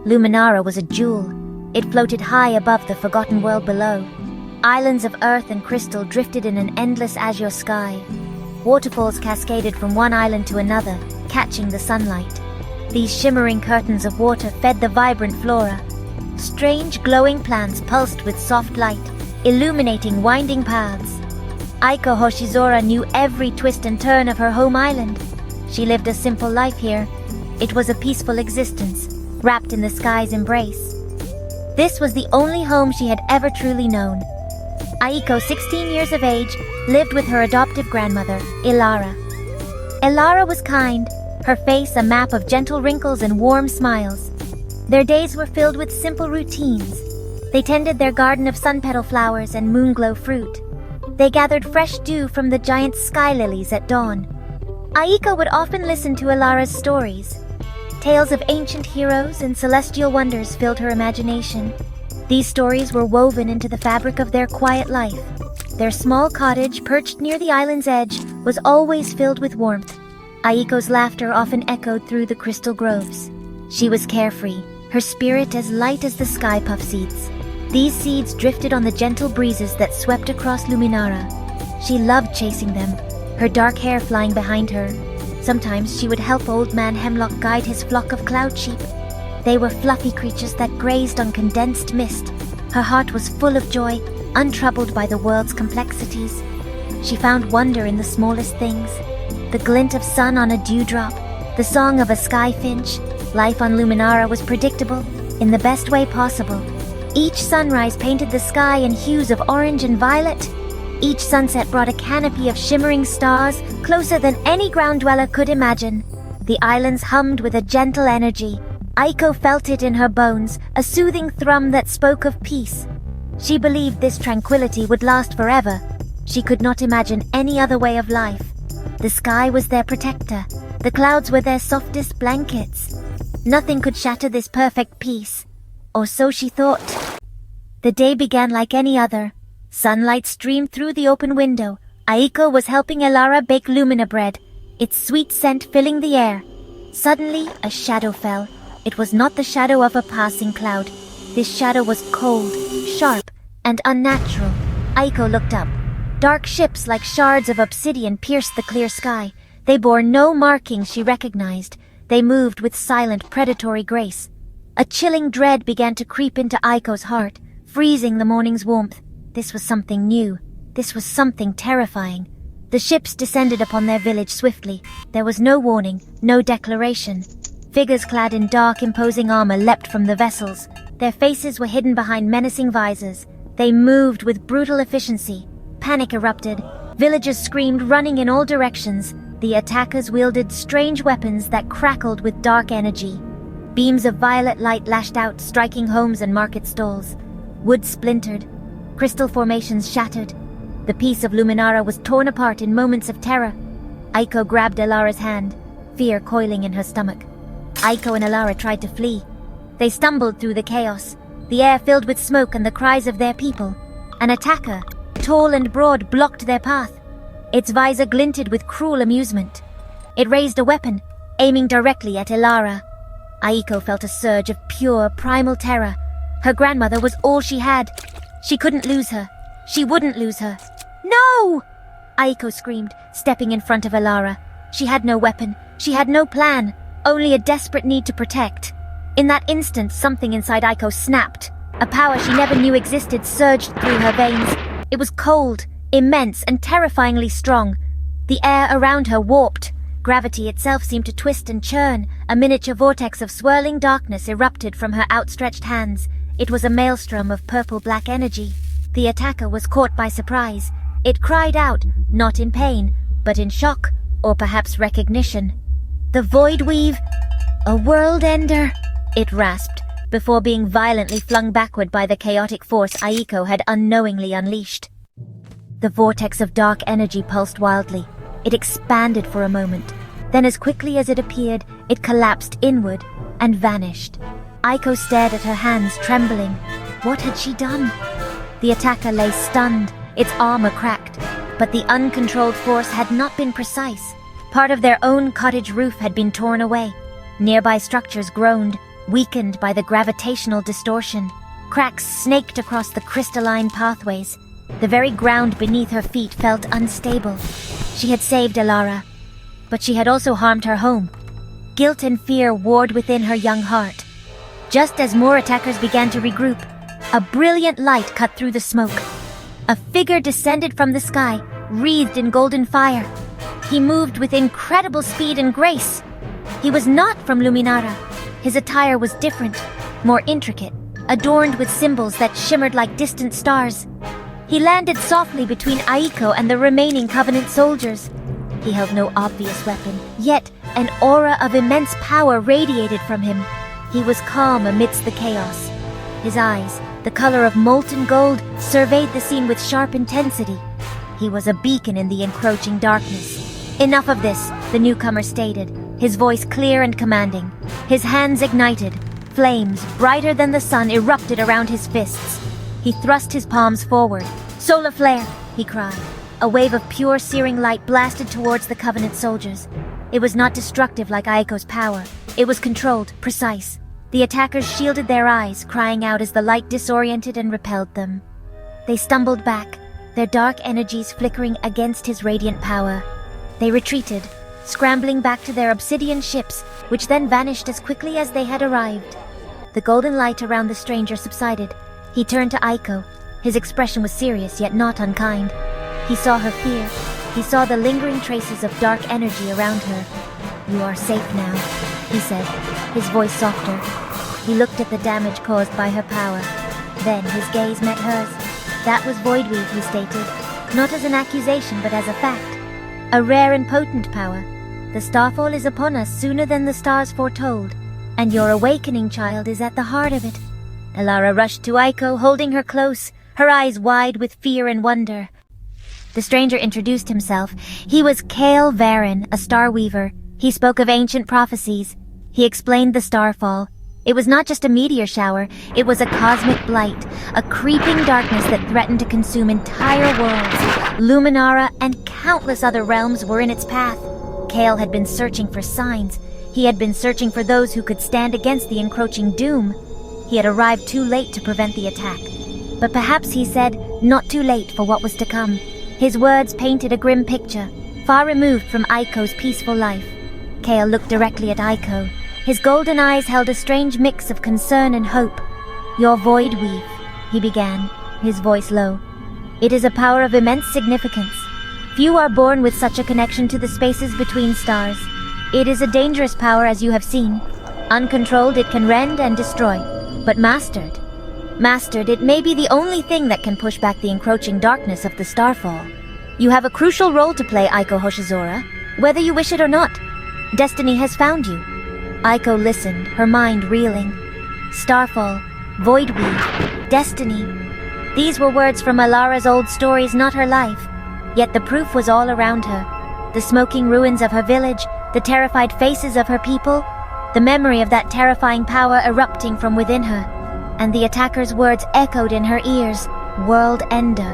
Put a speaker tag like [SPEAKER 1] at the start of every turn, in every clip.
[SPEAKER 1] Luminara was a jewel. It floated high above the forgotten world below. Islands of earth and crystal drifted in an endless azure sky. Waterfalls cascaded from one island to another, catching the sunlight. These shimmering curtains of water fed the vibrant flora. Strange glowing plants pulsed with soft light, illuminating winding paths. Aiko Hoshizora knew every twist and turn of her home island. She lived a simple life here. It was a peaceful existence, wrapped in the sky's embrace. This was the only home she had ever truly known. Aiko, 16 years of age, lived with her adoptive grandmother, Ilara. Ilara was kind, her face a map of gentle wrinkles and warm smiles. Their days were filled with simple routines. They tended their garden of sun-petal flowers and moonglow fruit. They gathered fresh dew from the giant sky lilies at dawn. Aiko would often listen to Ilara's stories. Tales of ancient heroes and celestial wonders filled her imagination. These stories were woven into the fabric of their quiet life. Their small cottage, perched near the island's edge, was always filled with warmth. Aiko's laughter often echoed through the crystal groves. She was carefree, her spirit as light as the sky puff seeds. These seeds drifted on the gentle breezes that swept across Luminara. She loved chasing them, her dark hair flying behind her. Sometimes she would help Old Man Hemlock guide his flock of cloud sheep. They were fluffy creatures that grazed on condensed mist. Her heart was full of joy, untroubled by the world's complexities. She found wonder in the smallest things. The glint of sun on a dewdrop, the song of a sky finch. Life on Luminara was predictable, in the best way possible. Each sunrise painted the sky in hues of orange and violet. Each sunset brought a canopy of shimmering stars, closer than any ground dweller could imagine. The islands hummed with a gentle energy. Aiko felt it in her bones, a soothing thrum that spoke of peace. She believed this tranquility would last forever. She could not imagine any other way of life. The sky was their protector. The clouds were their softest blankets. Nothing could shatter this perfect peace. Or so she thought. The day began like any other. Sunlight streamed through the open window. Aiko was helping Ilara bake lumina bread, its sweet scent filling the air. Suddenly, a shadow fell. It was not the shadow of a passing cloud. This shadow was cold, sharp, and unnatural. Aiko looked up. Dark ships like shards of obsidian pierced the clear sky. They bore no markings she recognized. They moved with silent, predatory grace. A chilling dread began to creep into Aiko's heart, freezing the morning's warmth. This was something new. This was something terrifying. The ships descended upon their village swiftly. There was no warning, no declaration. Figures clad in dark, imposing armor leapt from the vessels. Their faces were hidden behind menacing visors. They moved with brutal efficiency. Panic erupted. Villagers screamed, running in all directions. The attackers wielded strange weapons that crackled with dark energy. Beams of violet light lashed out, striking homes and market stalls. Wood splintered. Crystal formations shattered. The peace of Luminara was torn apart in moments of terror. Aiko grabbed Ilara's hand, fear coiling in her stomach. Aiko and Ilara tried to flee. They stumbled through the chaos, the air filled with smoke and the cries of their people. An attacker, tall and broad, blocked their path. Its visor glinted with cruel amusement. It raised a weapon, aiming directly at Ilara. Aiko felt a surge of pure, primal terror. Her grandmother was all she had. She couldn't lose her. She wouldn't lose her. No! Aiko screamed, stepping in front of Ilara. She had no weapon. She had no plan. Only a desperate need to protect. In that instant, something inside Aiko snapped. A power she never knew existed surged through her veins. It was cold, immense, and terrifyingly strong. The air around her warped. Gravity itself seemed to twist and churn. A miniature vortex of swirling darkness erupted from her outstretched hands. It was a maelstrom of purple-black energy. The attacker was caught by surprise. It cried out, not in pain, but in shock, or perhaps recognition. The Void Weave, a world ender, it rasped, before being violently flung backward by the chaotic force Aiko had unknowingly unleashed. The vortex of dark energy pulsed wildly. It expanded for a moment. Then as quickly as it appeared, it collapsed inward and vanished. Aiko stared at her hands, trembling. What had she done? The attacker lay stunned, its armor cracked. But the uncontrolled force had not been precise. Part of their own cottage roof had been torn away. Nearby structures groaned. weakened by the gravitational distortion. Cracks snaked across the crystalline pathways. The very ground beneath her feet felt unstable. She had saved Elara, but she had also harmed her home. Guilt and fear warred within her young heart. Just as more attackers began to regroup, a brilliant light cut through the smoke. A figure descended from the sky, wreathed in golden fire. He moved with incredible speed and grace. He was not from Luminara. His attire was different, more intricate, adorned with symbols that shimmered like distant stars. He landed softly between Aiko and the remaining Covenant soldiers. He held no obvious weapon, yet an aura of immense power radiated from him. He was calm amidst the chaos. His eyes, the color of molten gold, surveyed the scene with sharp intensity. He was a beacon in the encroaching darkness. "Enough of this," the newcomer stated, his voice clear and commanding. His hands ignited. Flames, brighter than the sun, erupted around his fists. He thrust his palms forward. "Solar flare!" he cried. A wave of pure searing light blasted towards the Covenant soldiers. It was not destructive like Aiko's power. It was controlled, precise. The attackers shielded their eyes, crying out as the light disoriented and repelled them. They stumbled back, their dark energies flickering against his radiant power. They retreated, scrambling back to their obsidian ships, which then vanished as quickly as they had arrived. The golden light around the stranger subsided. He turned to Aiko. His expression was serious yet not unkind. He saw her fear. He saw the lingering traces of dark energy around her. "You are safe now," he said, his voice softer. He looked at the damage caused by her power. Then his gaze met hers. "That was Voidweave," he stated, not as an accusation but as a fact. "A rare and potent power. The starfall is upon us sooner than the stars foretold, and your awakening, child, is at the heart of it." Elara rushed to Aiko, holding her close, her eyes wide with fear and wonder. The stranger introduced himself. He was Kael Varen, a star weaver. He spoke of ancient prophecies. He explained the starfall. It was not just a meteor shower, it was a cosmic blight, a creeping darkness that threatened to consume entire worlds. Luminara and countless other realms were in its path. Kael had been searching for signs. He had been searching for those who could stand against the encroaching doom. He had arrived too late to prevent the attack. But perhaps, he said, not too late for what was to come. His words painted a grim picture, far removed from Aiko's peaceful life. Kael looked directly at Aiko. His golden eyes held a strange mix of concern and hope. "Your Voidweave," he began, his voice low. "It is a power of immense significance. Few are born with such a connection to the spaces between stars. It is a dangerous power, as you have seen. Uncontrolled, it can rend and destroy. But mastered, it may be the only thing that can push back the encroaching darkness of the starfall. You have a crucial role to play, Aiko Hoshizora, whether you wish it or not. Destiny has found you." Aiko listened, her mind reeling. Starfall, Voidweave, Destiny. These were words from Elara's old stories, not her life. Yet the proof was all around her. The smoking ruins of her village, the terrified faces of her people, the memory of that terrifying power erupting from within her. And the attacker's words echoed in her ears, World Ender.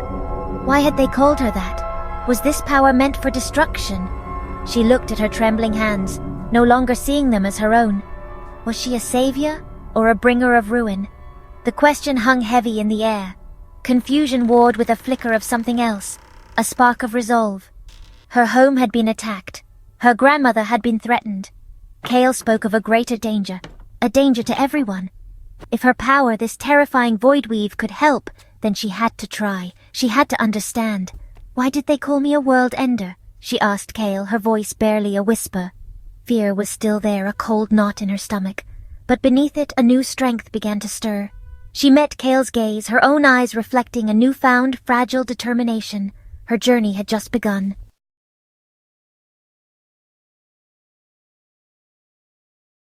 [SPEAKER 1] Why had they called her that? Was this power meant for destruction? She looked at her trembling hands, no longer seeing them as her own. Was she a savior or a bringer of ruin? The question hung heavy in the air. Confusion warred with a flicker of something else, a spark of resolve. Her home had been attacked. Her grandmother had been threatened. Kael spoke of a greater danger, a danger to everyone. If her power, this terrifying Voidweave, could help, then she had to try. She had to understand. "Why did they call me a World Ender?" she asked Kael, her voice barely a whisper. Fear was still there, a cold knot in her stomach. But beneath it, a new strength began to stir. She met Kael's gaze, her own eyes reflecting a newfound, fragile determination. Her journey had just begun.